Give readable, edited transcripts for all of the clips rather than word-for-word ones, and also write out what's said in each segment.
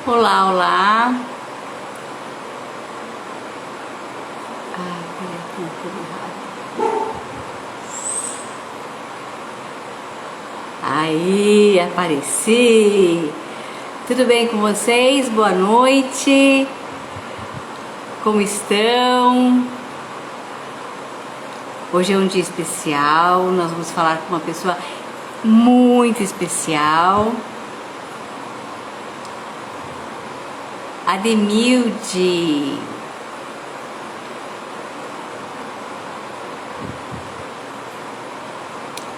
Olá, olá. Peraí, tem tudo errado. Aí, apareci. Tudo bem com vocês? Boa noite. Como estão? Hoje é um dia especial. Nós vamos falar com uma pessoa muito especial. Ademilde.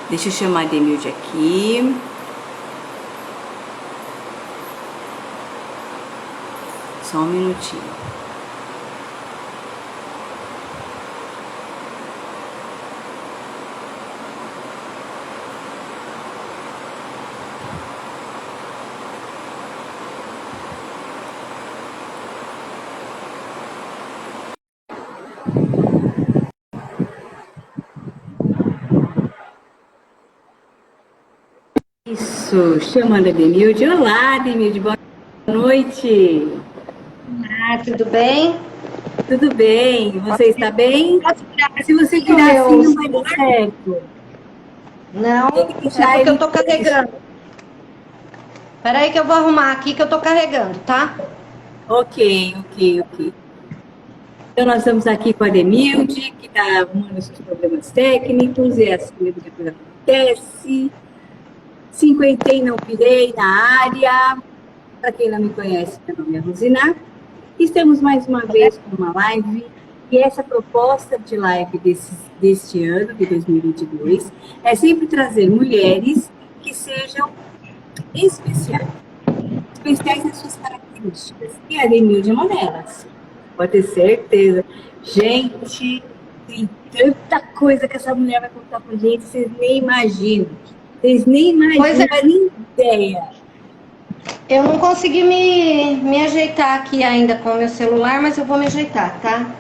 Deixa eu chamar a Ademilde aqui. Só um minutinho. Isso, chamando a Ademilde. Olá, Ademilde, boa noite. Tudo bem? Tudo bem? Você está bem? Posso virar Se você aqui o virar assim, meu não vai dar celular? certo. Não, Tem que é deixar porque eu ele. tô carregando. Peraí que eu vou arrumar aqui que eu tô carregando, tá? Ok. Então, nós estamos aqui com a Ademilde, que está arrumando os seus problemas técnicos, e assim mesmo depois acontece. 50 não pirei na área. Para quem não me conhece, meu nome é Rosina. Estamos mais uma vez com uma live. E essa proposta de live deste ano, de 2022, é sempre trazer mulheres que sejam especiais. Especiais nas suas características. E a Ademilde é uma delas. Pode ter certeza. Gente, tem tanta coisa que essa mulher vai contar pra gente, vocês nem imaginam. Vocês nem Pois imaginam, é, não faz nem ideia. eu não consegui me ajeitar aqui ainda com o meu celular, mas eu vou me ajeitar, tá?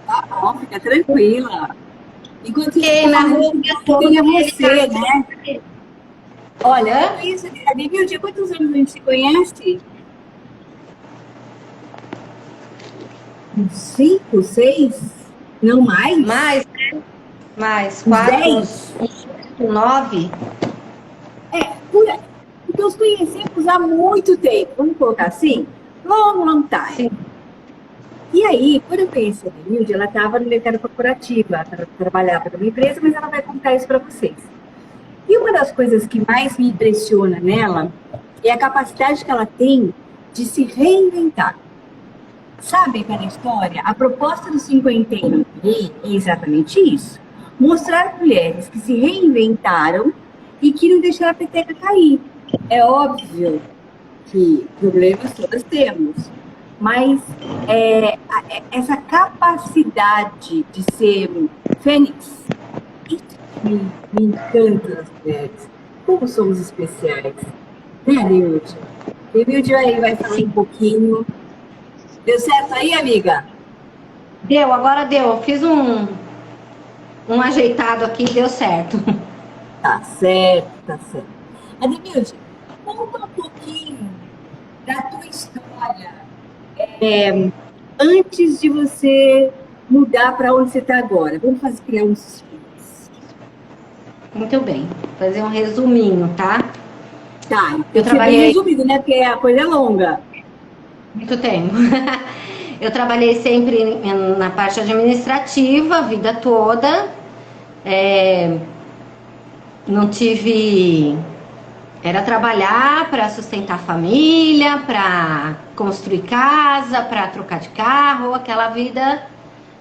Tá bom, fica tranquila. Enquanto isso, eu Fiquei vou na fazendo rua o um dia todo convite a e ele tá você, né? Olha, eu Hã? conheço a Ademilde, há quantos anos a gente se conhece? Uns 5, 6? Não mais? Mais, Uns quatro, 10? uns 9. É, por aí. Porque os conhecemos há muito tempo, vamos colocar assim? Long time. Sim. E aí, quando eu conheci a Ademilde, ela estava no mercado corporativo, ela trabalhava numa empresa, mas ela vai contar isso para vocês. E uma das coisas que mais me impressiona nela é a capacidade que ela tem de se reinventar. Sabe aquela história? A proposta do 50 é exatamente isso. Mostrar mulheres que se reinventaram e que não deixaram a peteca cair. É óbvio que problemas todas temos, mas essa capacidade de ser um fênix, isso me encanta nas mulheres. Como somos especiais. Né, Nilde? Nilde vai falar um pouquinho. Deu certo aí, amiga? Deu, agora deu. Eu fiz um ajeitado aqui e deu certo. Tá certo, tá certo. Ademilde, conta um pouquinho da tua história. Antes de você mudar para onde você está agora. Vamos fazer criar um suspense. Muito bem. Vou fazer um resuminho, tá? Tá, tem Eu que ser bem trabalhei resumido, né? Porque a coisa é longa. muito tempo. Eu trabalhei sempre na parte administrativa a vida toda. É, não tive. Era trabalhar para sustentar a família, para construir casa, para trocar de carro, aquela vida,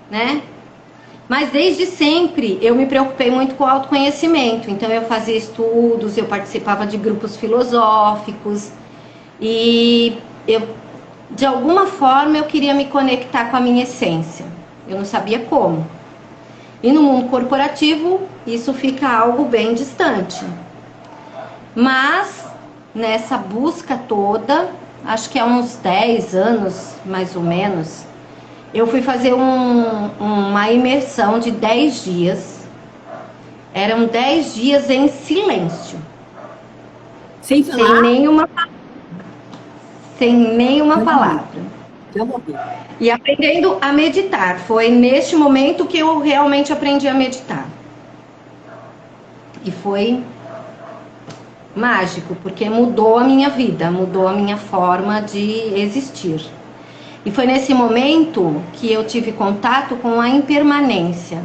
né? Mas desde sempre eu me preocupei muito com o autoconhecimento. Então eu fazia estudos, eu participava de grupos filosóficos e eu, de alguma forma, eu queria me conectar com a minha essência. Eu não sabia como. E no mundo corporativo, isso fica algo bem distante. Mas nessa busca toda, acho que há uns 10 anos, mais ou menos, eu fui fazer uma imersão de 10 dias. Eram 10 dias em silêncio. Sem Sem falar? nenhuma. sem nenhuma palavra. Já morri. E aprendendo a meditar. Foi neste momento que eu realmente aprendi a meditar. E foi mágico, porque mudou a minha vida, mudou a minha forma de existir. E foi nesse momento que eu tive contato com a impermanência.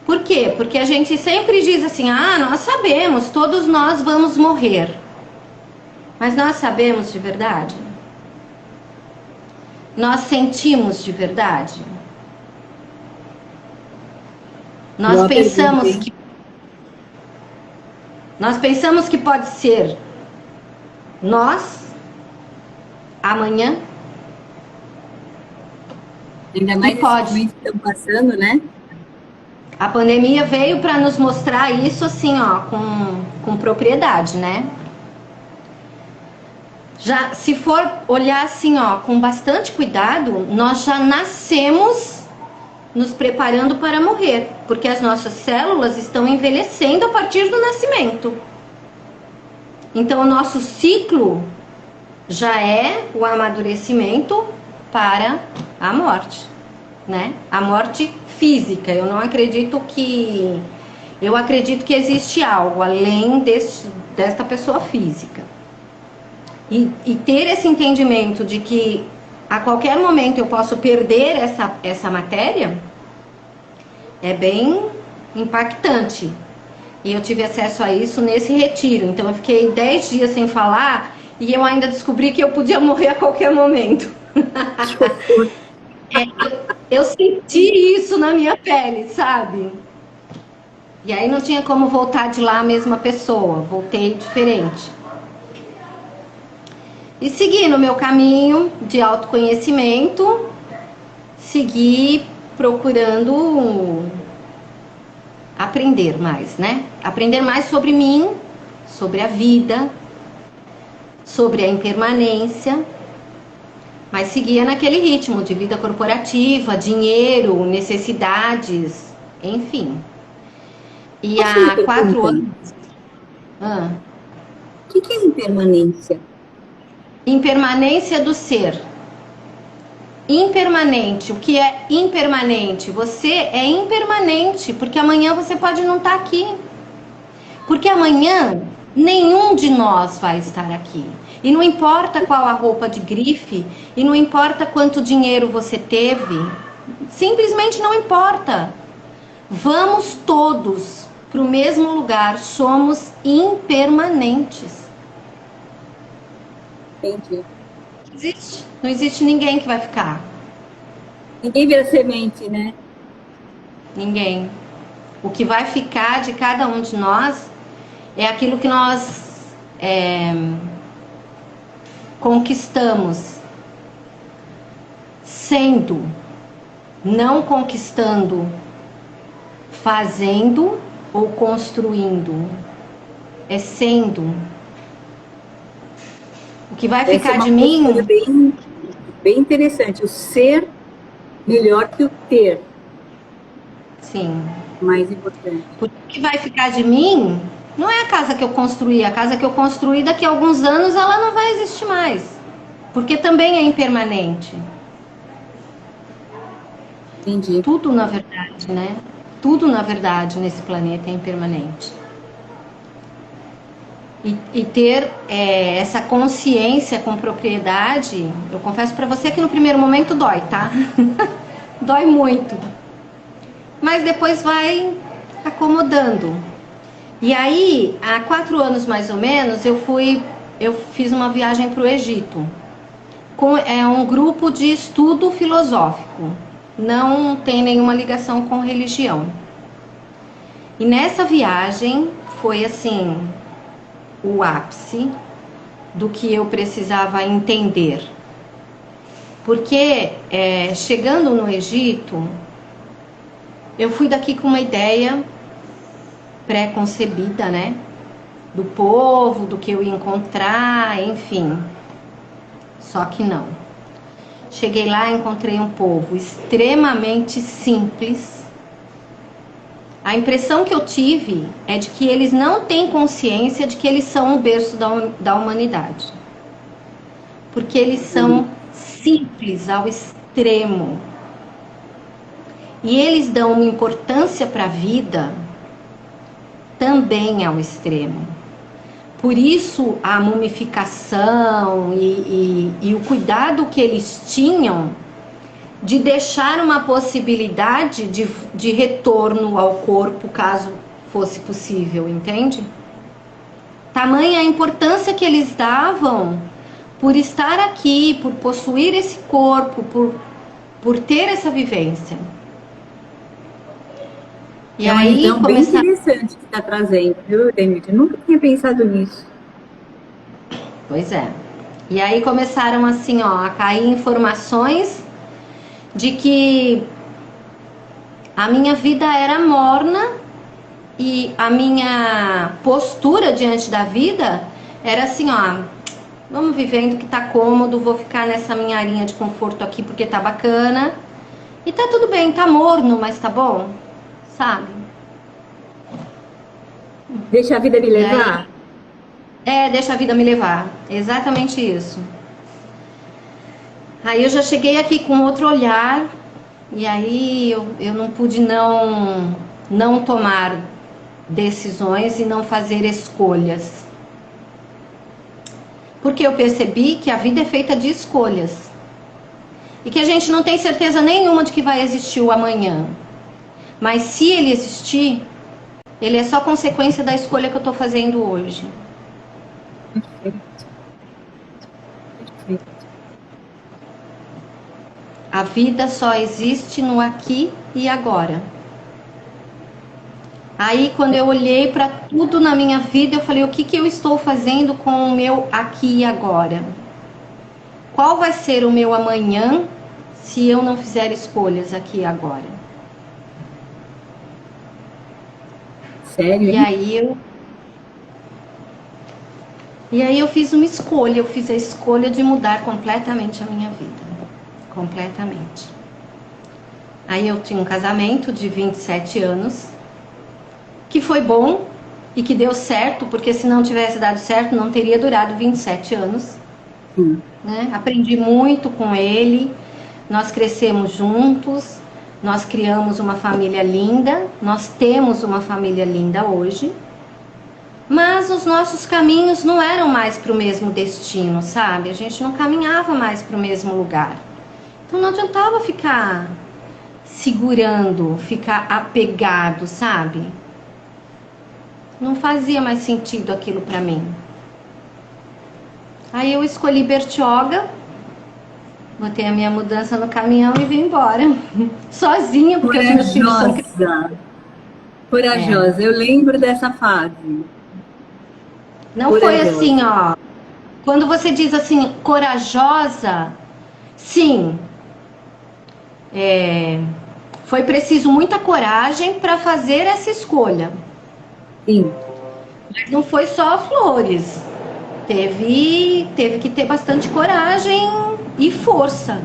Por quê? Porque a gente sempre diz assim, nós sabemos, todos nós vamos morrer. Mas nós sabemos de verdade? Nós sentimos de verdade? Nós pensamos que pode ser nós amanhã. Ainda mais nesse momento que estamos passando, né? A pandemia veio para nos mostrar isso assim, com propriedade, né? Já, se for olhar assim, com bastante cuidado, nós já nascemos nos preparando para morrer, porque as nossas células estão envelhecendo a partir do nascimento. Então, o nosso ciclo já é o amadurecimento para a morte, né? A morte física. Eu acredito que existe algo além desta pessoa física. E ter esse entendimento de que a qualquer momento eu posso perder essa matéria é bem impactante. E eu tive acesso a isso nesse retiro. Então eu fiquei 10 dias sem falar e eu ainda descobri que eu podia morrer a qualquer momento. Eu senti isso na minha pele, sabe? E aí não tinha como voltar de lá a mesma pessoa. Voltei diferente. E segui no meu caminho de autoconhecimento, segui procurando aprender mais, né? Aprender mais sobre mim, sobre a vida, sobre a impermanência, mas seguia naquele ritmo de vida corporativa, dinheiro, necessidades, enfim. E há 4 anos... O que é impermanência? Impermanência do ser. Impermanente. O que é impermanente? Você é impermanente, porque amanhã você pode não estar aqui. Porque amanhã nenhum de nós vai estar aqui. E não importa qual a roupa de grife, e não importa quanto dinheiro você teve, simplesmente não importa. Vamos todos para o mesmo lugar, somos impermanentes. Entendi. Não existe ninguém que vai ficar. Ninguém vira semente, né? Ninguém. O que vai ficar de cada um de nós é aquilo que nós conquistamos, sendo, não conquistando, fazendo ou construindo. É sendo. O que vai ficar de mim... Bem interessante. O ser melhor que o ter. Sim. Mais importante. O que vai ficar de mim não é a casa que eu construí. A casa que eu construí, daqui a alguns anos, ela não vai existir mais. Porque também é impermanente. Entendi. Tudo, na verdade, né? Tudo, na verdade, nesse planeta é impermanente. E ter essa consciência com propriedade, eu confesso para você que no primeiro momento dói, tá? Dói muito. Mas depois vai acomodando. E aí, há 4 anos mais ou menos, eu fiz uma viagem para o Egito. É um grupo de estudo filosófico. Não tem nenhuma ligação com religião. E nessa viagem foi assim... o ápice do que eu precisava entender. Porque chegando no Egito, eu fui daqui com uma ideia pré-concebida, né? Do povo, do que eu ia encontrar, enfim. Só que não. Cheguei lá e encontrei um povo extremamente simples. A impressão que eu tive é de que eles não têm consciência de que eles são o berço da humanidade. porque eles são simples ao extremo. E eles dão uma importância para a vida também ao extremo. Por isso, a mumificação e o cuidado que eles tinham de deixar uma possibilidade de retorno ao corpo, caso fosse possível, entende? Tamanha a importância que eles davam por estar aqui, por possuir esse corpo, por ter essa vivência. E é aí, então, bem interessante que está trazendo, viu, Demir? Eu nunca tinha pensado nisso. Pois é. E aí começaram assim, ó, a cair informações de que a minha vida era morna e a minha postura diante da vida era assim, ó, vamos vivendo que tá cômodo, vou ficar nessa minha arinha de conforto aqui porque tá bacana. E tá tudo bem, tá morno, mas tá bom, sabe? Deixa a vida me levar? Deixa a vida me levar, exatamente isso. Aí eu já cheguei aqui com outro olhar, e aí eu não pude não tomar decisões e não fazer escolhas. Porque eu percebi que a vida é feita de escolhas. E que a gente não tem certeza nenhuma de que vai existir o amanhã. Mas se ele existir, ele é só consequência da escolha que eu estou fazendo hoje. Perfeito. Perfeito. A vida só existe no aqui e agora. Aí, quando eu olhei para tudo na minha vida, eu falei, o que eu estou fazendo com o meu aqui e agora? Qual vai ser o meu amanhã se eu não fizer escolhas aqui e agora? Sério? E aí eu fiz uma escolha, eu fiz a escolha de mudar completamente a minha vida. Completamente. Aí eu tinha um casamento de 27 anos, que foi bom e que deu certo, porque se não tivesse dado certo, não teria durado 27 anos. Né? Aprendi muito com ele, nós crescemos juntos, nós criamos uma família linda, nós temos uma família linda hoje, mas os nossos caminhos não eram mais para o mesmo destino, sabe? A gente não caminhava mais para o mesmo lugar. Então não adiantava ficar segurando, ficar apegado, sabe? Não fazia mais sentido aquilo para mim. Aí eu escolhi Bertioga, botei a minha mudança no caminhão e vim embora. Sozinha, porque os meus filhos são... Corajosa, eu lembro dessa fase. Não foi assim, ó. Quando você diz assim, corajosa, sim. Foi preciso muita coragem para fazer essa escolha. Sim. Mas não foi só flores. Teve que ter bastante coragem e força.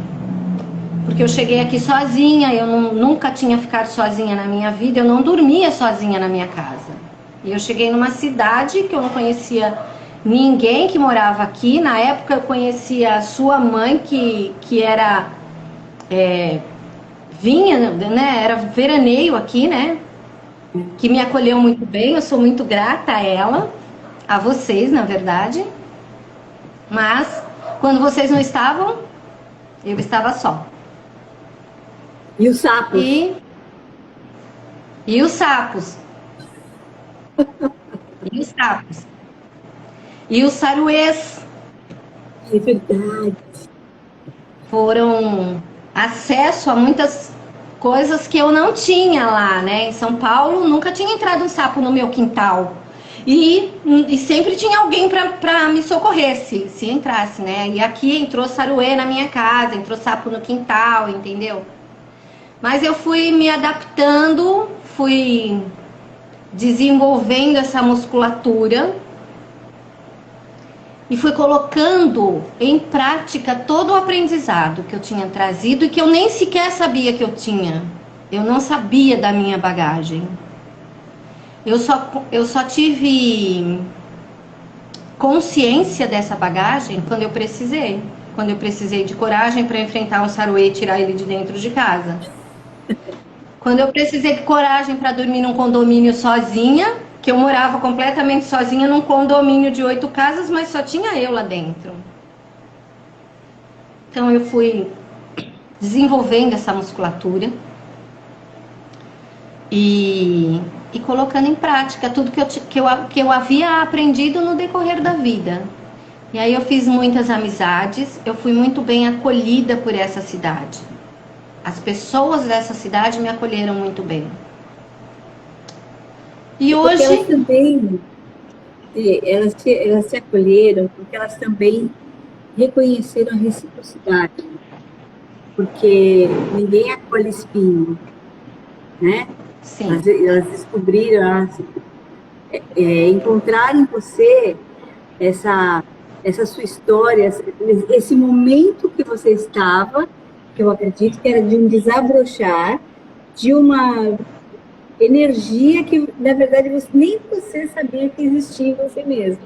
Porque eu cheguei aqui sozinha, eu nunca tinha ficado sozinha na minha vida, eu não dormia sozinha na minha casa. E eu cheguei numa cidade que eu não conhecia ninguém que morava aqui. Na época eu conhecia a sua mãe, que era... vinha, né? Era veraneio aqui, né? Que me acolheu muito bem, eu sou muito grata a ela, a vocês, na verdade. Mas, quando vocês não estavam, eu estava só. E os sapos? E os sapos. E os sapos. E os saruês. É verdade. Foram acesso a muitas coisas que eu não tinha lá, né? Em São Paulo, nunca tinha entrado um sapo no meu quintal. E sempre tinha alguém para me socorrer, se entrasse, né? E aqui entrou saruê na minha casa, entrou sapo no quintal, entendeu? Mas eu fui me adaptando, fui desenvolvendo essa musculatura e fui colocando em prática todo o aprendizado que eu tinha trazido e que eu nem sequer sabia que eu tinha. Eu não sabia da minha bagagem. Eu só tive consciência dessa bagagem quando eu precisei. quando eu precisei de coragem para enfrentar um saruê e tirar ele de dentro de casa. Quando eu precisei de coragem para dormir num condomínio sozinha, que eu morava completamente sozinha num condomínio de 8 casas, mas só tinha eu lá dentro. Então eu fui desenvolvendo essa musculatura e colocando em prática tudo que eu havia aprendido no decorrer da vida. E aí eu fiz muitas amizades, eu fui muito bem acolhida por essa cidade. As pessoas dessa cidade me acolheram muito bem. E Porque hoje... elas também, elas te acolheram, porque elas também reconheceram a reciprocidade. Porque ninguém acolhe espinho, né? Sim. Elas descobriram, encontraram em você essa sua história, esse momento que você estava, que eu acredito que era de um desabrochar, de uma energia que, na verdade, nem você sabia que existia em você mesmo.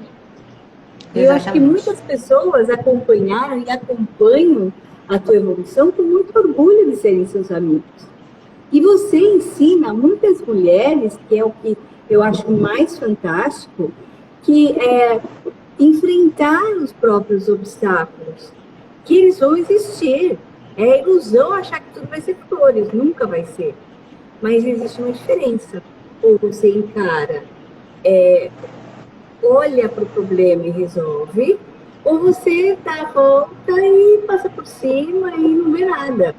E eu acho que muitas pessoas acompanharam e acompanham a tua evolução com muito orgulho de serem seus amigos. E você ensina muitas mulheres, que é o que eu acho mais fantástico, que é enfrentar os próprios obstáculos, que eles vão existir. É ilusão achar que tudo vai ser flores, nunca vai ser. Mas existe uma diferença. Ou você encara, olha para o problema e resolve, ou você dá a volta e passa por cima e não vê nada,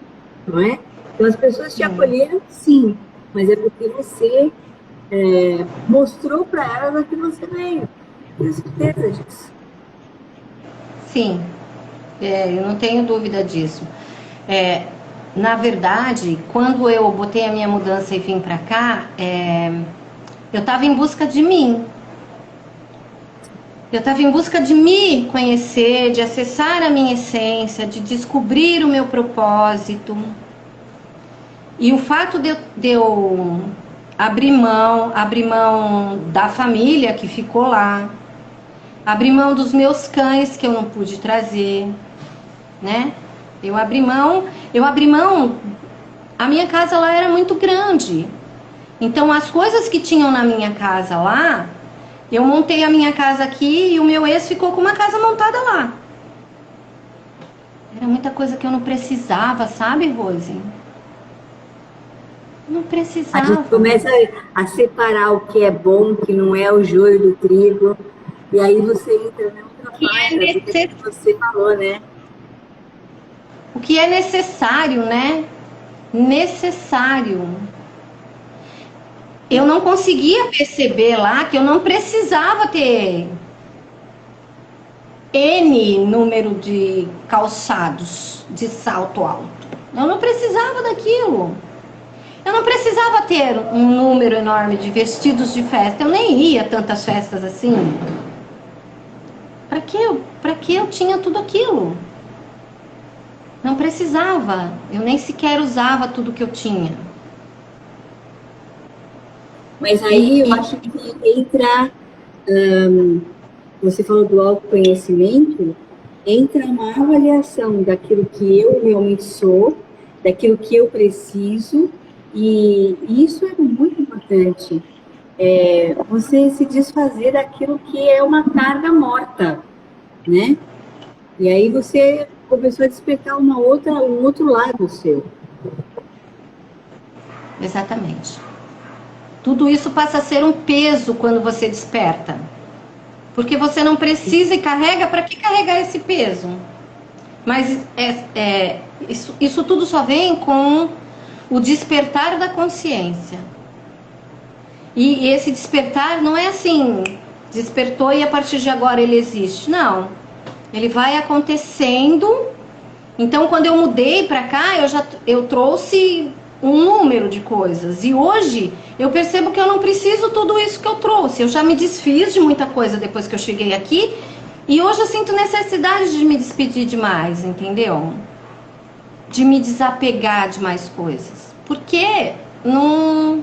não é? Então as pessoas te acolheram, sim, mas é porque você mostrou para elas o que você veio. Tenho certeza disso. Sim, eu não tenho dúvida disso. Na verdade, quando eu botei a minha mudança e vim para cá, eu estava em busca de mim. Eu estava em busca de me conhecer, de acessar a minha essência, de descobrir o meu propósito. E o fato de eu abrir mão da família que ficou lá, abrir mão dos meus cães que eu não pude trazer, né? Eu abri mão, a minha casa lá era muito grande. Então as coisas que tinham na minha casa lá, eu montei a minha casa aqui e o meu ex ficou com uma casa montada lá. Era muita coisa que eu não precisava, sabe, Rose? Não precisava. A gente começa a separar o que é bom, o que não é o joio do trigo, e aí você entra na outra parte que você falou, né? O que é necessário, né? Necessário. Eu não conseguia perceber lá que eu não precisava ter N número de calçados de salto alto. Eu não precisava daquilo. Eu não precisava ter um número enorme de vestidos de festa. Eu nem ia a tantas festas assim. Para que eu tinha tudo aquilo? Não precisava. Eu nem sequer usava tudo que eu tinha. Mas aí eu acho que entra, você falou do autoconhecimento, entra uma avaliação daquilo que eu realmente sou, daquilo que eu preciso, e isso é muito importante. Você se desfazer daquilo que é uma carga morta, né? E aí você começou a despertar um outro lado seu. Exatamente. Tudo isso passa a ser um peso quando você desperta. Porque você não precisa e carrega, para que carregar esse peso? Mas isso tudo só vem com o despertar da consciência. E esse despertar não é assim, despertou e a partir de agora ele existe. Não. Ele vai acontecendo. Então, quando eu mudei para cá, eu trouxe um número de coisas. E hoje eu percebo que eu não preciso tudo isso que eu trouxe. Eu já me desfiz de muita coisa depois que eu cheguei aqui. E hoje eu sinto necessidade de me despedir de mais, entendeu? De me desapegar de mais coisas. Porque não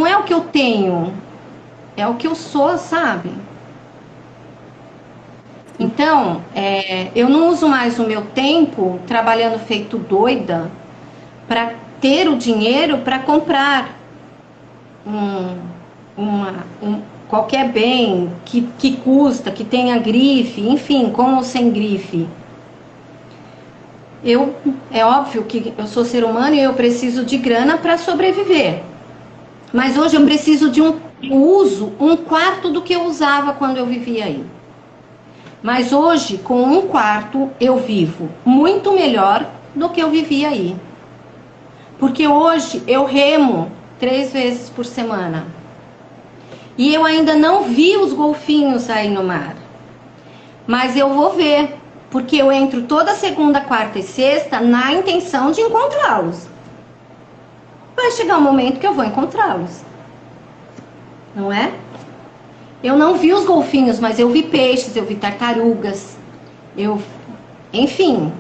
é o que eu tenho, é o que eu sou, sabe? Então, eu não uso mais o meu tempo trabalhando feito doida para ter o dinheiro para comprar qualquer bem que custa, que tenha grife, enfim, com ou sem grife. É óbvio que eu sou ser humano e eu preciso de grana para sobreviver. Mas hoje eu preciso de eu uso um quarto do que eu usava quando eu vivia aí. Mas hoje, com um quarto, eu vivo muito melhor do que eu vivia aí. Porque hoje eu remo 3 vezes por semana. E eu ainda não vi os golfinhos aí no mar. Mas eu vou ver, porque eu entro toda segunda, quarta e sexta na intenção de encontrá-los. Vai chegar um momento que eu vou encontrá-los. Não é? Eu não vi os golfinhos, mas eu vi peixes, eu vi tartarugas. Enfim,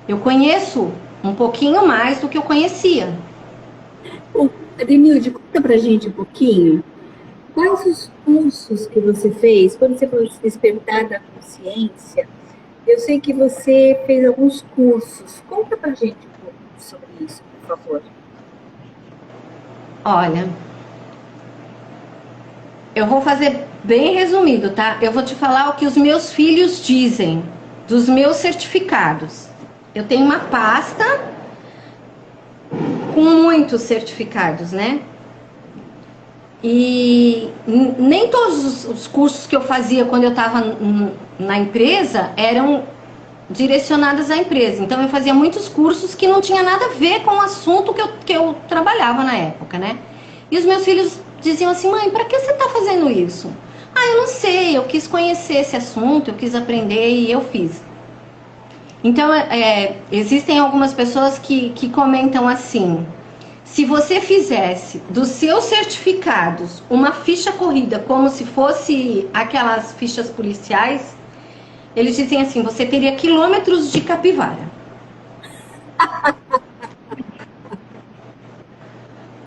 eu conheço um pouquinho mais do que eu conhecia. Bom, Ademilde, conta pra gente um pouquinho. Quais os cursos que você fez quando você falou de despertar da consciência? Eu sei que você fez alguns cursos. Conta pra gente um pouco sobre isso, por favor. Olha, eu vou fazer bem resumido, tá? Eu vou te falar o que os meus filhos dizem dos meus certificados. Eu tenho uma pasta com muitos certificados, né? E nem todos os cursos que eu fazia quando eu estava na empresa eram direcionados à empresa. Então eu fazia muitos cursos que não tinha nada a ver com o assunto que eu trabalhava na época, né? E os meus filhos diziam assim: mãe, para que você está fazendo isso? Ah, eu não sei, eu quis conhecer esse assunto, eu quis aprender e eu fiz. Então, existem algumas pessoas que comentam assim: se você fizesse dos seus certificados uma ficha corrida como se fosse aquelas fichas policiais, eles dizem assim, você teria quilômetros de capivara.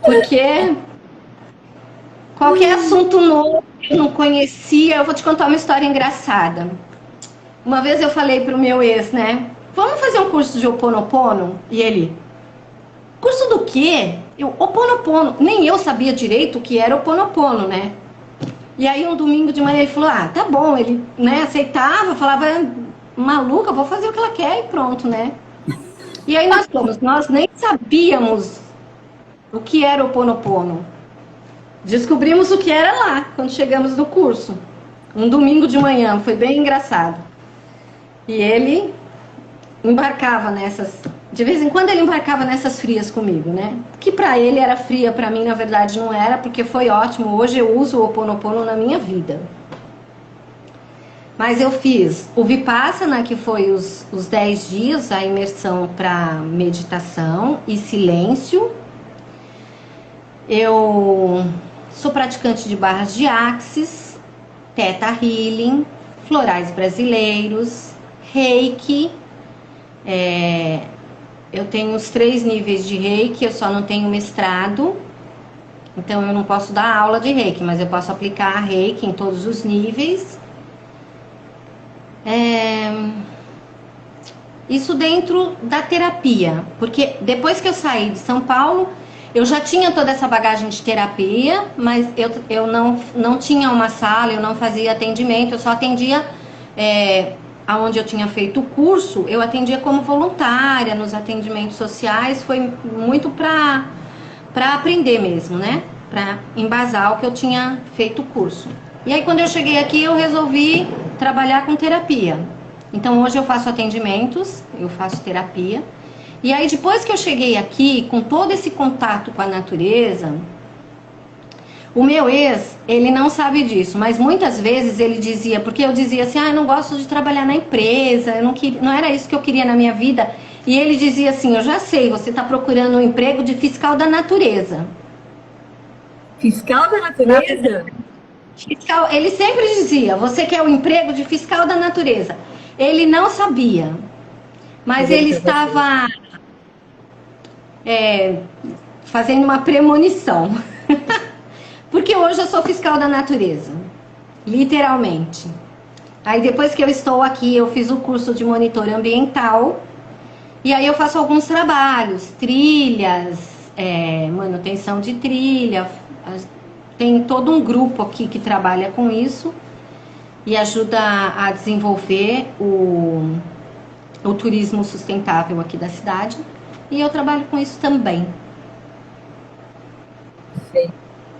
Porque qualquer assunto novo que eu não conhecia, eu vou te contar uma história engraçada. Uma vez eu falei pro meu ex, né? Vamos fazer um curso de Ho'oponopono? E ele, curso do quê? Eu, Ho'oponopono. Nem eu sabia direito o que era Ho'oponopono, né? E aí um domingo de manhã ele falou, ah, tá bom. Ele, né, aceitava, falava, maluca, vou fazer o que ela quer e pronto, né? E aí nós nem sabíamos o que era Ho'oponopono. Descobrimos o que era lá, quando chegamos no curso. Um domingo de manhã, foi bem engraçado. E ele embarcava nessas... De vez em quando ele embarcava nessas frias comigo, né? Que pra ele era fria, pra mim na verdade não era, porque foi ótimo. Hoje eu uso o Ho'oponopono na minha vida. Mas eu fiz o Vipassana, que foi os 10 dias, a imersão para meditação e silêncio. Eu sou praticante de barras de Axis, Theta Healing, florais brasileiros, Reiki. Eu tenho os 3 níveis de Reiki, eu só não tenho mestrado. Então eu não posso dar aula de Reiki, mas eu posso aplicar Reiki em todos os níveis. Isso dentro da terapia, porque depois que eu saí de São Paulo, eu já tinha toda essa bagagem de terapia, mas eu não tinha uma sala, eu não fazia atendimento, eu só atendia aonde eu tinha feito o curso, eu atendia como voluntária nos atendimentos sociais, foi muito para aprender mesmo, né? Para embasar o que eu tinha feito o curso. E aí quando eu cheguei aqui, eu resolvi trabalhar com terapia. Então hoje eu faço atendimentos, eu faço terapia. E aí depois que eu cheguei aqui, com todo esse contato com a natureza, o meu ex, ele não sabe disso, mas muitas vezes ele dizia, porque eu dizia assim, eu não gosto de trabalhar na empresa, não era isso que eu queria na minha vida. E ele dizia assim, eu já sei, você está procurando um emprego de fiscal da natureza. Fiscal da natureza? Fiscal, ele sempre dizia, você quer o emprego de fiscal da natureza. Ele não sabia, mas ele estava fazendo uma premonição. Porque hoje eu sou fiscal da natureza, literalmente. Aí depois que eu estou aqui, eu fiz o curso de monitor ambiental. E aí eu faço alguns trabalhos, trilhas, manutenção de trilha. Tem todo um grupo aqui que trabalha com isso e ajuda a desenvolver o turismo sustentável aqui da cidade. E eu trabalho com isso também. Sei.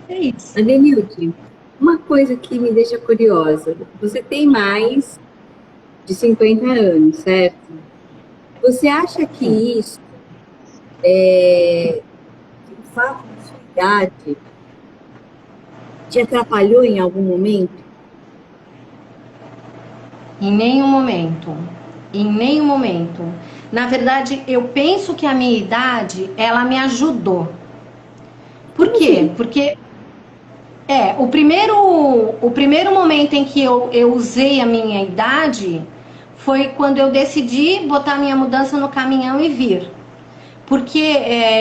É isso. Adenilde, uma coisa que me deixa curiosa. Você tem mais de 50 anos, certo? Você acha que Sim. isso, o fato da sua idade, te atrapalhou em algum momento? Em nenhum momento. Em nenhum momento. Na verdade, eu penso que a minha idade, ela me ajudou. Por Como quê? assim? Porque o primeiro momento em que eu usei a minha idade foi quando eu decidi botar minha mudança no caminhão e vir. Porque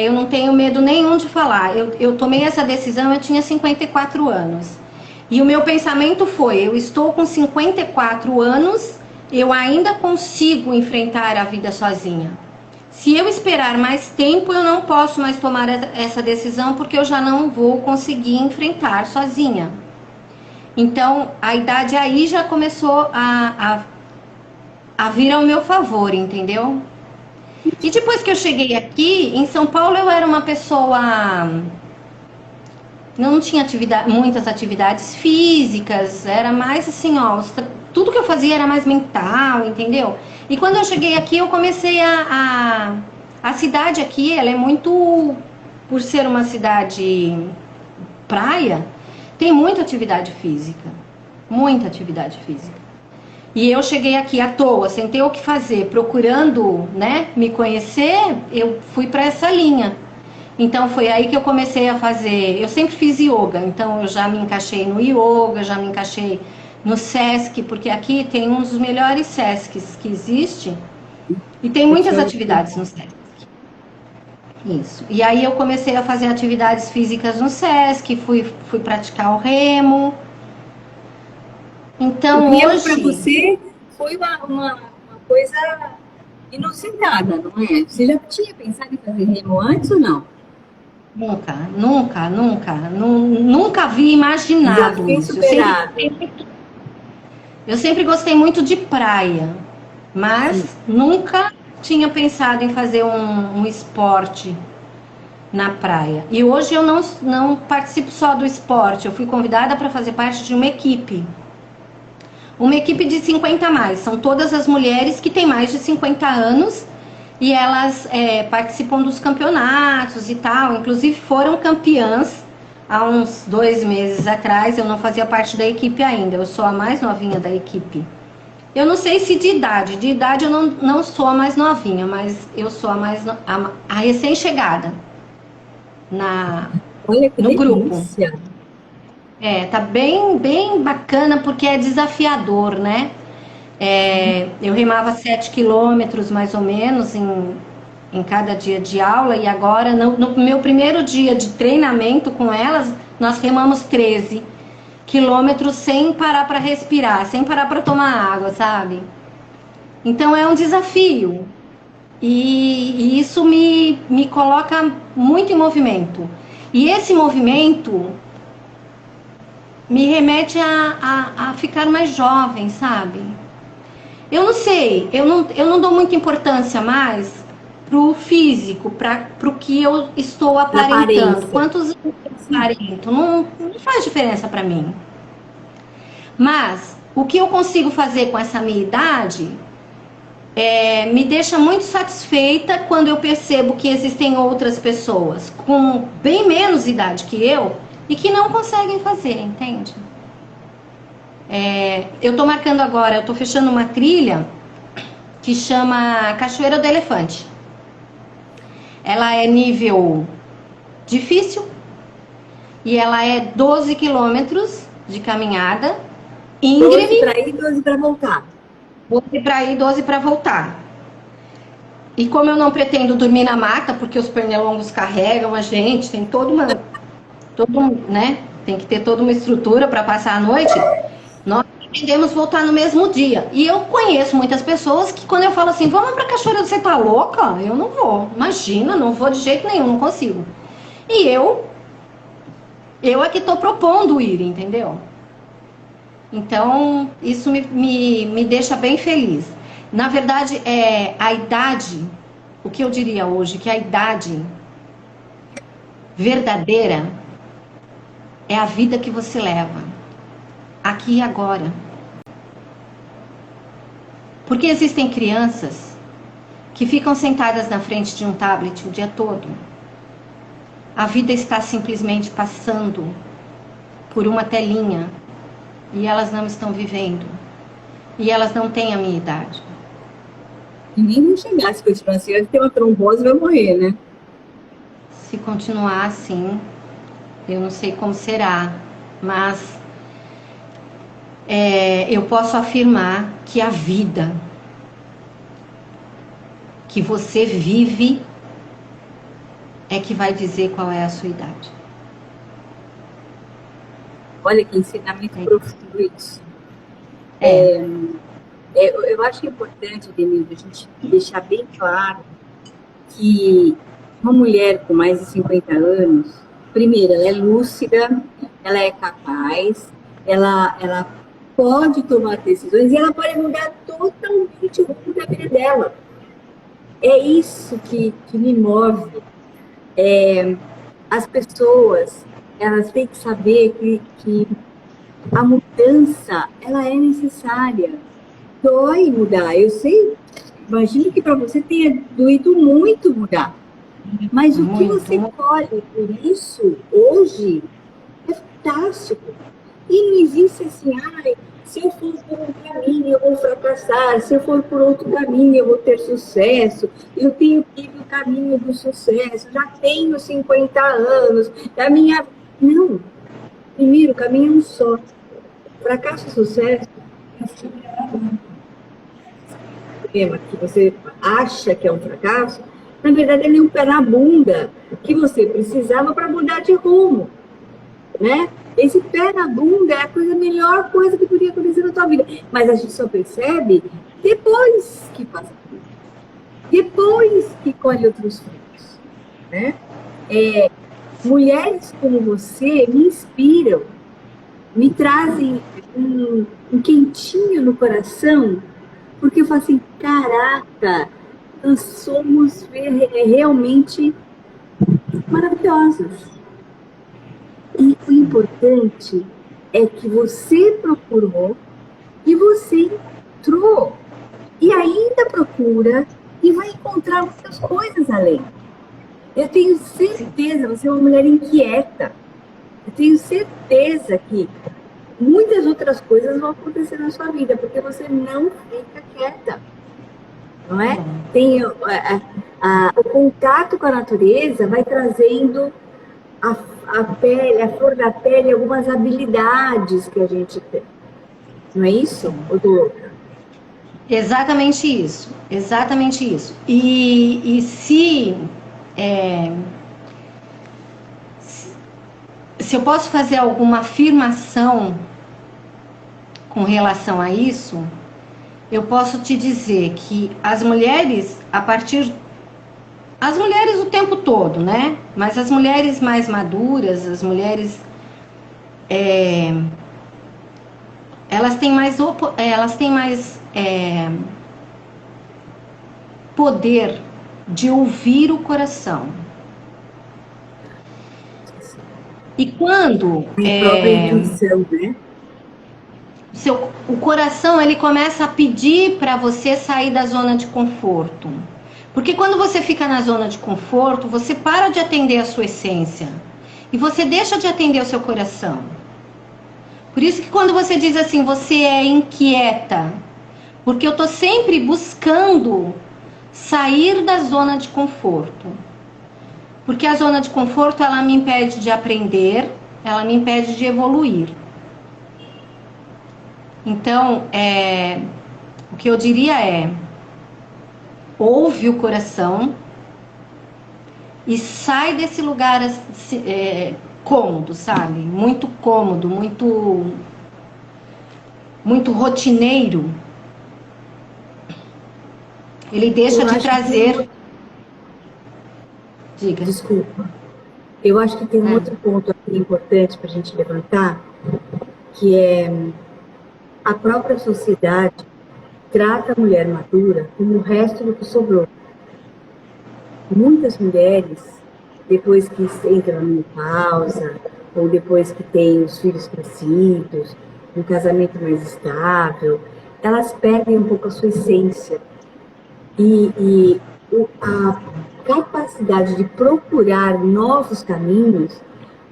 eu não tenho medo nenhum de falar. Eu tomei essa decisão, eu tinha 54 anos. E o meu pensamento foi: eu estou com 54 anos, eu ainda consigo enfrentar a vida sozinha. Se eu esperar mais tempo, eu não posso mais tomar essa decisão, porque eu já não vou conseguir enfrentar sozinha. Então, a idade aí já começou a vir ao meu favor, entendeu? E depois que eu cheguei aqui, em São Paulo, eu era uma pessoa. Não tinha muitas atividades físicas, era mais assim, ó. Tudo que eu fazia era mais mental, entendeu? E quando eu cheguei aqui, eu comecei a cidade aqui, ela é muito. Por ser uma cidade praia, tem muita atividade física. Muita atividade física. E eu cheguei aqui à toa, sem ter o que fazer, procurando, né, me conhecer, eu fui para essa linha. Então foi aí que eu comecei a fazer. Eu sempre fiz yoga, então eu já me encaixei no yoga, já me encaixei no Sesc, porque aqui tem um dos melhores Sescs que existe e tem muitas atividades no Sesc. Isso. E aí eu comecei a fazer atividades físicas no Sesc, fui praticar o remo. O Então remo para hoje. você foi uma coisa inusitada, não é? Você já tinha pensado em fazer remo antes ou não? Nunca, nunca, nunca, nunca havia imaginado Desafio isso. Eu sempre, superado. eu sempre gostei muito de praia, Sim. mas nunca tinha pensado em fazer um esporte na praia. E hoje eu não participo só do esporte, eu fui convidada para fazer parte de uma equipe. Uma equipe de 50 a mais, são todas as mulheres que têm mais de 50 anos e elas participam dos campeonatos e tal, inclusive foram campeãs há uns 2 meses atrás. Eu não fazia parte da equipe ainda, eu sou a mais novinha da equipe. Eu não sei se de idade eu não sou a mais novinha, mas eu sou a recém-chegada Olha que no grupo. delícia. Tá bem, bem bacana porque é desafiador, né? Eu remava 7 quilômetros mais ou menos em cada dia de aula, e agora, no meu primeiro dia de treinamento com elas, nós remamos 13 quilômetros sem parar para respirar, sem parar para tomar água, sabe? Então é um desafio e isso me coloca muito em movimento. E esse movimento me remete a ficar mais jovem, sabe? Eu não sei, eu não dou muita importância mais pro físico, pro que eu estou Para aparentando. aparência. Quantos anos eu aparento? Não faz diferença para mim. Mas o que eu consigo fazer com essa minha idade me deixa muito satisfeita quando eu percebo que existem outras pessoas com bem menos idade que eu e que não conseguem fazer, entende? Eu tô marcando agora, eu tô fechando uma trilha que chama Cachoeira do Elefante. Ela é nível difícil e ela é 12 quilômetros de caminhada, 12 íngreme, para ir, 12 para voltar. 12 para ir, 12 para voltar. E como eu não pretendo dormir na mata, porque os pernilongos carregam a gente, tem né? Tem que ter toda uma estrutura para passar a noite. Nós pretendemos voltar no mesmo dia. E eu conheço muitas pessoas que quando eu falo assim, vamos pra Cachoeira, você tá louca? Eu não vou. Imagina, não vou de jeito nenhum, não consigo. E eu é que tô propondo ir, entendeu? Então, isso me deixa bem feliz. Na verdade, a idade, o que eu diria hoje, que a idade verdadeira é a vida que você leva, aqui e agora. Porque existem crianças que ficam sentadas na frente de um tablet o dia todo. A vida está simplesmente passando por uma telinha e elas não estão vivendo. E elas não têm a minha idade. E nem vão chegar, se continuar assim, vai ter uma trombose e vai morrer, né? Se continuar assim, eu não sei como será, mas eu posso afirmar que a vida que você vive é que vai dizer qual é a sua idade. Olha que ensinamento profundo isso. Eu acho importante, Denildo, a gente deixar bem claro que uma mulher com mais de 50 anos, primeiro, ela é lúcida, ela é capaz, ela pode tomar decisões e ela pode mudar totalmente o rumo da vida dela. É isso que me move. As pessoas, elas têm que saber que a mudança, ela é necessária. Dói mudar, eu sei, imagino que para você tenha doído muito mudar. Mas o que você colhe por isso hoje é fantástico. E não existe assim, se eu for por um caminho eu vou fracassar, se eu for por outro caminho eu vou ter sucesso, eu tenho que ir no caminho do sucesso, já tenho 50 anos, a minha... Não. Primeiro, o caminho é um só. Fracasso e sucesso é problema que você acha que é um fracasso, na verdade ele é um pé na bunda que você precisava para mudar de rumo, né? Esse pé na bunda é a melhor coisa que podia acontecer na tua vida, mas a gente só percebe depois que passa por isso, depois que colhe outros frutos, né? Mulheres como você me inspiram, me trazem um quentinho no coração, porque eu falo assim, caraca, nós somos realmente maravilhosas. E o importante é que você procurou e você entrou. E ainda procura e vai encontrar muitas coisas além. Eu tenho certeza, você é uma mulher inquieta. Eu tenho certeza que muitas outras coisas vão acontecer na sua vida, porque você não fica quieta. Não é? Tem o contato com a natureza vai trazendo a pele, a flor da pele, algumas habilidades que a gente tem. Não é isso? Exatamente isso, exatamente isso. E se eu posso fazer alguma afirmação com relação a isso, eu posso te dizer que as mulheres, as mulheres o tempo todo, né? Mas as mulheres mais maduras, as mulheres elas têm mais poder de ouvir o coração. E quando própria intuição, né? O coração ele começa a pedir para você sair da zona de conforto. Porque quando você fica na zona de conforto, você para de atender a sua essência. E você deixa de atender o seu coração. Por isso que quando você diz assim, você é inquieta. Porque eu tô sempre buscando sair da zona de conforto. Porque a zona de conforto, ela me impede de aprender, ela me impede de evoluir. Então, o que eu diria ouve o coração e sai desse lugar cômodo, sabe? Muito cômodo, muito muito rotineiro, ele deixa de trazer... Diga. Desculpa. Eu acho que tem um outro ponto aqui importante para a gente levantar, que é a própria sociedade trata a mulher madura como o resto do que sobrou. Muitas mulheres, depois que entram na menopausa, ou depois que têm os filhos crescidos, um casamento mais estável, elas perdem um pouco a sua essência. E a capacidade de procurar novos caminhos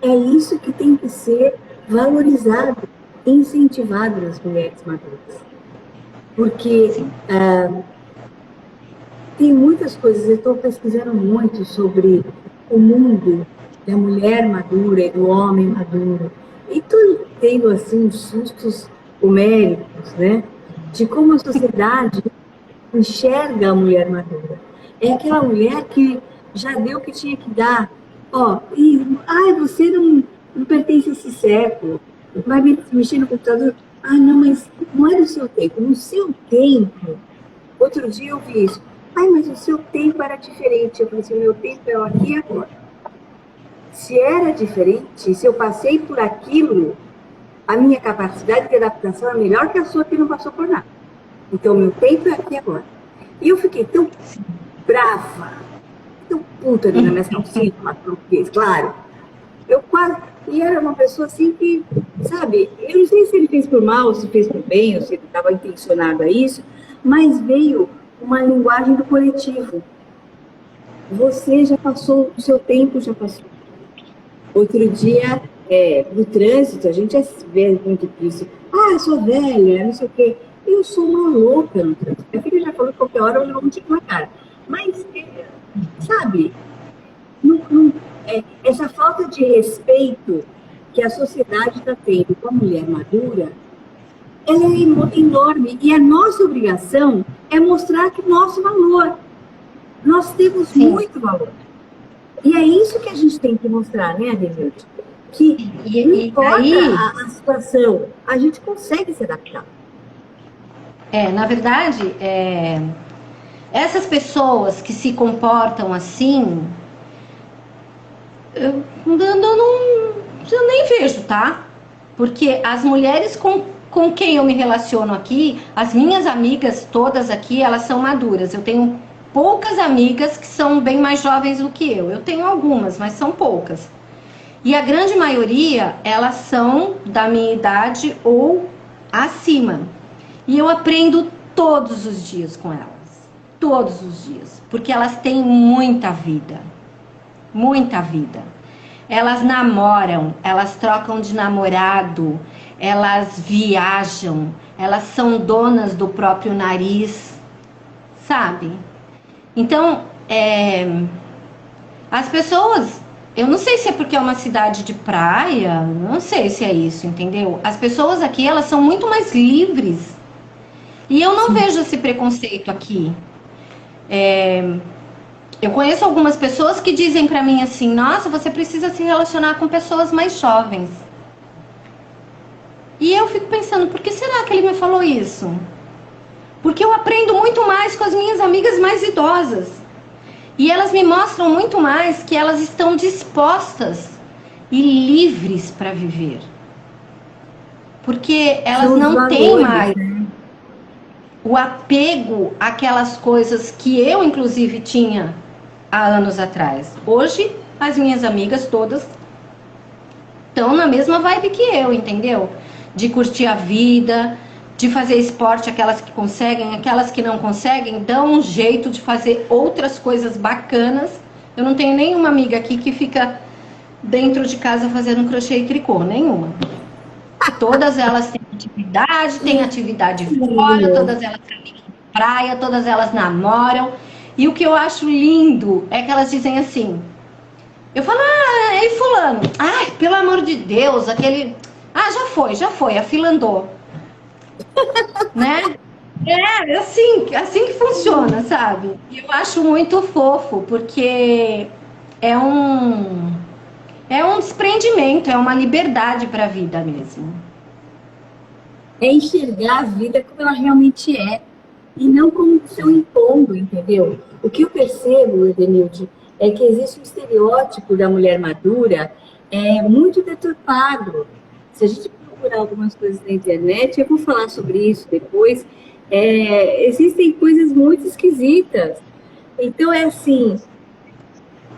é isso que tem que ser valorizado, incentivado nas mulheres maduras. Porque tem muitas coisas, eu estou pesquisando muito sobre o mundo da mulher madura e do homem maduro. E estou tendo, assim, uns sustos homéricos, né? De como a sociedade enxerga a mulher madura. É aquela mulher que já deu o que tinha que dar. Ó, você não pertence a esse século. Vai mexer no computador. Ah, não, mas não é do seu tempo. No seu tempo, outro dia eu vi isso. Ai, mas o seu tempo era diferente. Eu falei assim, o meu tempo é o aqui e agora. Se era diferente, se eu passei por aquilo, a minha capacidade de adaptação é melhor que a sua que não passou por nada. Então, o meu tempo é aqui e agora. E eu fiquei tão brava, tão puta ali na minha calcinha, português, claro. E era uma pessoa assim que, sabe, eu não sei se ele fez por mal, ou se fez por bem, ou se ele estava intencionado a isso, mas veio uma linguagem do coletivo. Você já passou, o seu tempo já passou. Outro dia, no trânsito, a gente vê muito isso. Ah, eu sou velha, não sei o quê. Eu sou uma louca no trânsito. Minha filha já falou que qualquer hora eu levo um tiro na cara. Mas, sabe, essa falta de respeito que a sociedade está tendo com a mulher madura, ela é enorme. E a nossa obrigação é mostrar que o nosso valor. Nós temos muito valor. E é isso que a gente tem que mostrar, né, Adenilde? Que não importa a situação, a gente consegue se adaptar. Na verdade, essas pessoas que se comportam assim, eu nem vejo, tá? Porque as mulheres com quem eu me relaciono aqui, as minhas amigas todas aqui, elas são maduras. Eu tenho poucas amigas que são bem mais jovens do que eu. Eu tenho algumas, mas são poucas. E a grande maioria, elas são da minha idade ou acima. E eu aprendo todos os dias com elas. Todos os dias. Porque elas têm muita vida. Muita vida. Elas namoram, elas trocam de namorado, elas viajam, elas são donas do próprio nariz, sabe? Então, as pessoas, eu não sei se é porque é uma cidade de praia, não sei se é isso, entendeu? As pessoas aqui, elas são muito mais livres. E eu não vejo esse preconceito aqui. Eu conheço algumas pessoas que dizem pra mim assim, nossa, você precisa se relacionar com pessoas mais jovens. E eu fico pensando, por que será que ele me falou isso? Porque eu aprendo muito mais com as minhas amigas mais idosas. E elas me mostram muito mais que elas estão dispostas e livres para viver. Porque elas não têm mais o apego àquelas coisas que eu, inclusive, tinha há anos atrás. Hoje, as minhas amigas todas estão na mesma vibe que eu, entendeu? De curtir a vida, de fazer esporte, aquelas que conseguem, aquelas que não conseguem, dão um jeito de fazer outras coisas bacanas. Eu não tenho nenhuma amiga aqui que fica dentro de casa fazendo crochê e tricô, nenhuma. Todas elas têm atividade fora, todas elas caminham na praia, todas elas namoram. E o que eu acho lindo é que elas dizem assim, eu falo, e fulano? Ai, pelo amor de Deus, aquele... já foi, a fila andou. Né? É assim que funciona, sabe? E eu acho muito fofo, porque é um desprendimento, é uma liberdade para a vida mesmo. É enxergar a vida como ela realmente é e não como estão impondo, entendeu? O que eu percebo, Edenilde, é que existe um estereótipo da mulher madura muito deturpado. Se a gente procurar algumas coisas na internet, eu vou falar sobre isso depois, existem coisas muito esquisitas. Então, é assim,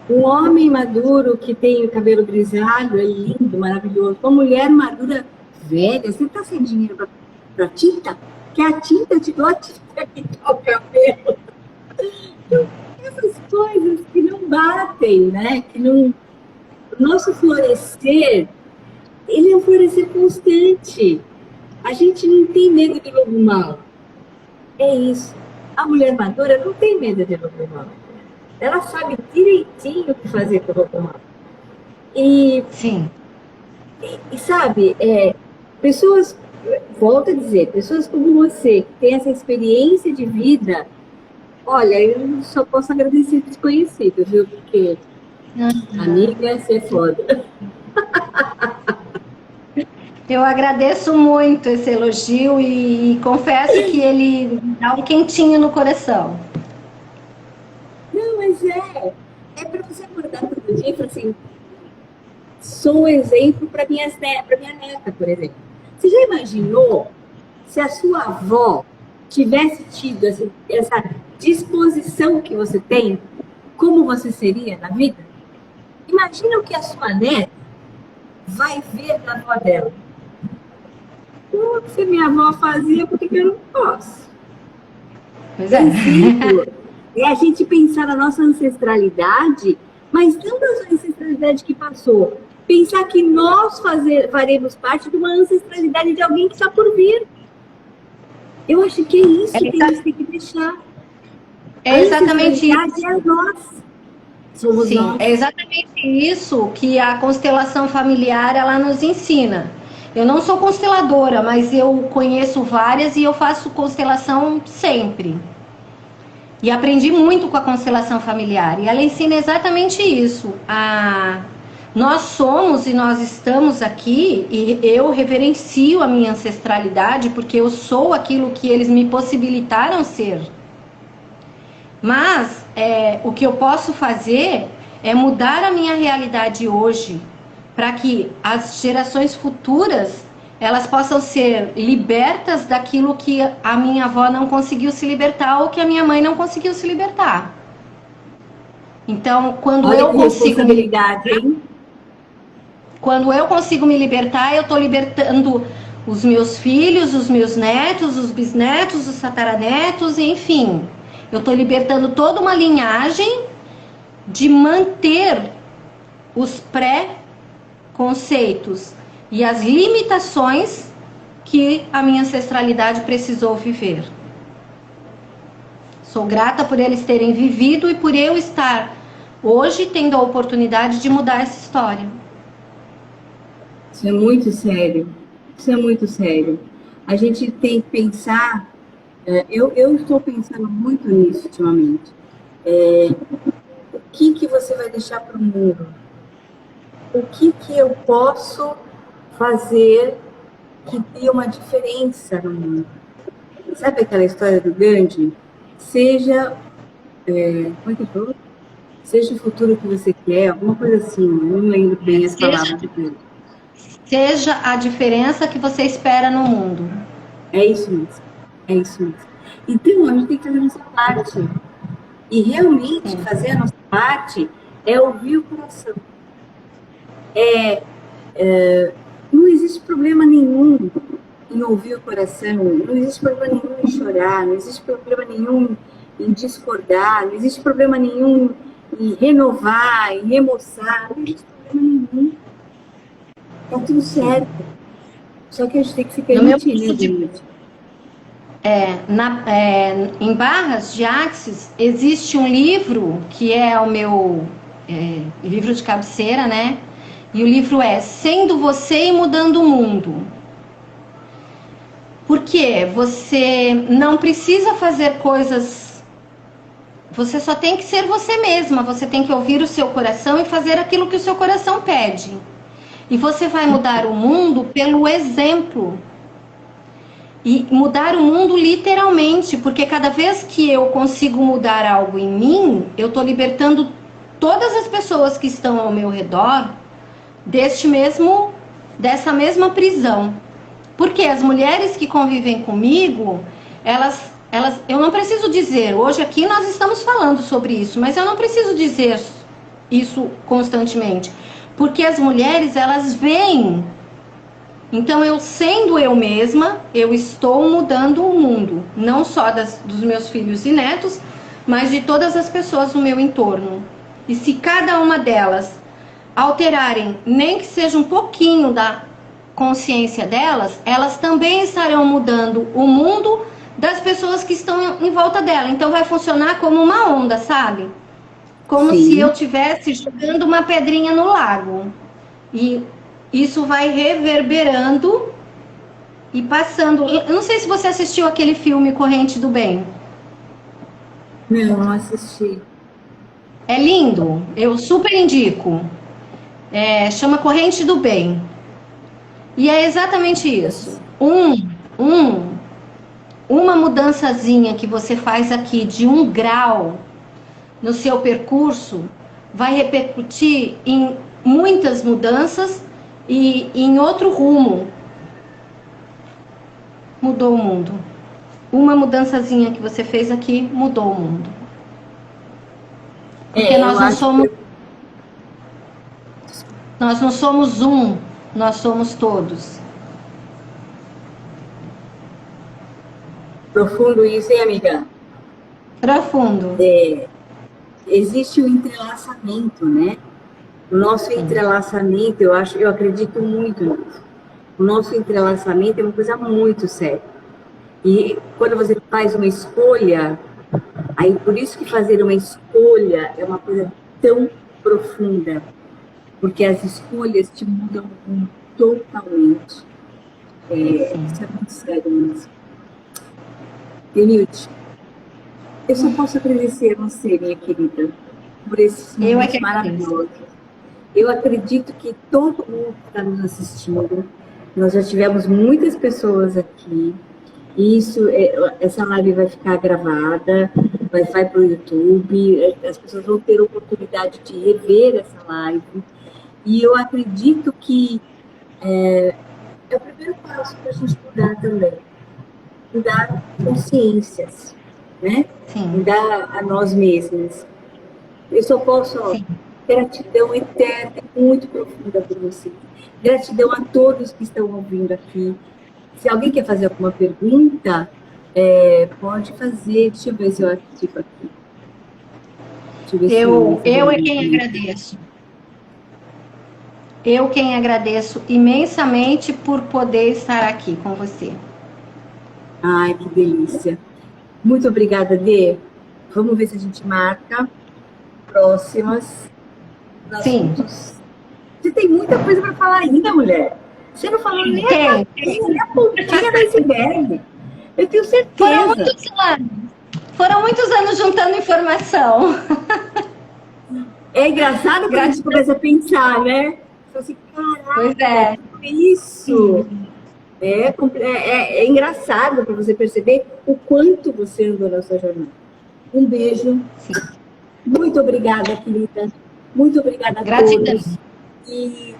um homem maduro que tem o cabelo grisalho, é lindo, maravilhoso. Uma mulher madura, velha, você está sem dinheiro para tinta? Que a tinta te dá a tinta que tá o cabelo. Então, essas coisas que não batem, né? Que não... O nosso florescer, ele é um florescer constante. A gente não tem medo de lobo mau. É isso. A mulher madura não tem medo de lobo mau. Ela sabe direitinho o que fazer com o lobo mau. Sim. E sabe, pessoas, volto a dizer, pessoas como você, que tem essa experiência de vida, olha, eu só posso agradecer desconhecido, viu? Porque, amiga, você é foda. Eu agradeço muito esse elogio e confesso que ele dá um quentinho no coração. Não, mas é para você acordar todo dia e falar assim, sou um exemplo para minha neta, por exemplo. Você já imaginou se a sua avó tivesse tido essa disposição que você tem, como você seria na vida? Imagina o que a sua neta vai ver da avó dela. O que minha avó fazia, por que eu não posso? Pois é. Exemplo, é a gente pensar na nossa ancestralidade, mas não da ancestralidade que passou. Pensar que nós faremos parte de uma ancestralidade de alguém que está por vir. Eu acho que é isso que a gente tem que deixar. É exatamente isso. É nós. Somos Sim, nós. é exatamente isso que a constelação familiar ela nos ensina. Eu não sou consteladora, mas eu conheço várias e eu faço constelação sempre. E aprendi muito com a constelação familiar. E ela ensina exatamente isso. Nós somos e nós estamos aqui, e eu reverencio a minha ancestralidade, porque eu sou aquilo que eles me possibilitaram ser. Mas o que eu posso fazer é mudar a minha realidade hoje, para que as gerações futuras elas possam ser libertas daquilo que a minha avó não conseguiu se libertar ou que a minha mãe não conseguiu se libertar. Então, quando Olha eu que consigo responsabilidade, hein? Quando eu consigo me libertar, eu estou libertando os meus filhos, os meus netos, os bisnetos, os tataranetos, enfim. Eu estou libertando toda uma linhagem de manter os pré-conceitos e as limitações que a minha ancestralidade precisou viver. Sou grata por eles terem vivido e por eu estar hoje tendo a oportunidade de mudar essa história. Isso é muito sério. Isso é muito sério. A gente tem que pensar... Eu estou pensando muito nisso ultimamente. O que você vai deixar para o mundo? O que eu posso fazer que dê uma diferença no mundo? Sabe aquela história do Gandhi? Seja... como é que falou? Seja o futuro que você quer, alguma coisa assim. Eu não lembro bem as palavras dele. Seja a diferença que você espera no mundo. É isso mesmo. É isso mesmo. Então, a gente tem que fazer a nossa parte. E realmente fazer a nossa parte é ouvir o coração. Não existe problema nenhum em ouvir o coração, não existe problema nenhum em chorar, não existe problema nenhum em discordar, não existe problema nenhum em renovar, em remoçar, não existe problema nenhum. Tá tudo certo. Só que a gente tem que se permitir, né, gente? Em Barras de Axis existe um livro que é o meu livro de cabeceira, né? E o livro é Sendo Você e Mudando o Mundo. Porque você não precisa fazer coisas, você só tem que ser você mesma, você tem que ouvir o seu coração e fazer aquilo que o seu coração pede. E você vai mudar o mundo pelo exemplo. e mudar o mundo literalmente, porque cada vez que eu consigo mudar algo em mim, eu estou libertando todas as pessoas que estão ao meu redor dessa mesma prisão. Porque as mulheres que convivem comigo, eu não preciso dizer, hoje aqui nós estamos falando sobre isso, mas eu não preciso dizer isso constantemente, porque as mulheres, elas veem. Então, eu sendo eu mesma, eu estou mudando o mundo, não só dos meus filhos e netos, mas de todas as pessoas no meu entorno. E se cada uma delas alterarem, nem que seja um pouquinho da consciência delas, elas também estarão mudando o mundo das pessoas que estão em volta dela. Então, vai funcionar como uma onda, sabe? Como Sim. se eu estivesse jogando uma pedrinha no lago. E isso vai reverberando e passando. Eu não sei se você assistiu aquele filme Corrente do Bem. Não assisti. É lindo, eu super indico. Chama Corrente do Bem. E é exatamente isso. Uma mudançazinha que você faz aqui de 1 grau no seu percurso vai repercutir em muitas mudanças e em outro rumo. Mudou o mundo. Uma mudançazinha que você fez aqui mudou o mundo. Porque nós não somos um, nós somos todos. Profundo isso, hein, amiga? Profundo. Existe o entrelaçamento, né? O nosso entrelaçamento, eu acredito muito nisso. O nosso entrelaçamento é uma coisa muito séria. E quando você faz uma escolha, aí por isso que fazer uma escolha é uma coisa tão profunda, porque as escolhas te mudam totalmente. Isso é muito sério mesmo. Denilde, eu só posso agradecer a você, minha querida, por esses momentos maravilhosos. Eu acredito que todo mundo que está nos assistindo, nós já tivemos muitas pessoas aqui, e essa live vai ficar gravada, vai para o YouTube, as pessoas vão ter a oportunidade de rever essa live, e eu acredito que é o primeiro passo para a gente mudar também, mudar consciências, né? Sim. Mudar a nós mesmas. Eu só posso... Gratidão eterna, muito profunda por você. Gratidão a todos que estão ouvindo aqui. Se alguém quer fazer alguma pergunta, pode fazer. Deixa eu ver se eu ativo aqui. Eu é quem agradeço. Eu quem agradeço imensamente por poder estar aqui com você. Ai, que delícia. Muito obrigada, Dê. Vamos ver se a gente marca próximas. Sim. Você tem muita coisa para falar ainda, mulher. Você não falou nem a pontinha do iceberg. Eu tenho certeza. Foram muitos anos juntando informação. É engraçado quando a gente começa a pensar, né? Você assim, caraca, é isso. É engraçado para você perceber o quanto você andou na sua jornada. Um beijo. Sim. Muito obrigada, querida. Muito obrigada a todos. E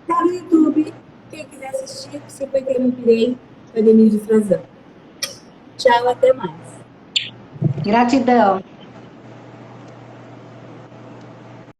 tá no YouTube, quem quiser assistir, 51 Play, Academia de Frazão. Tchau, até mais. Gratidão.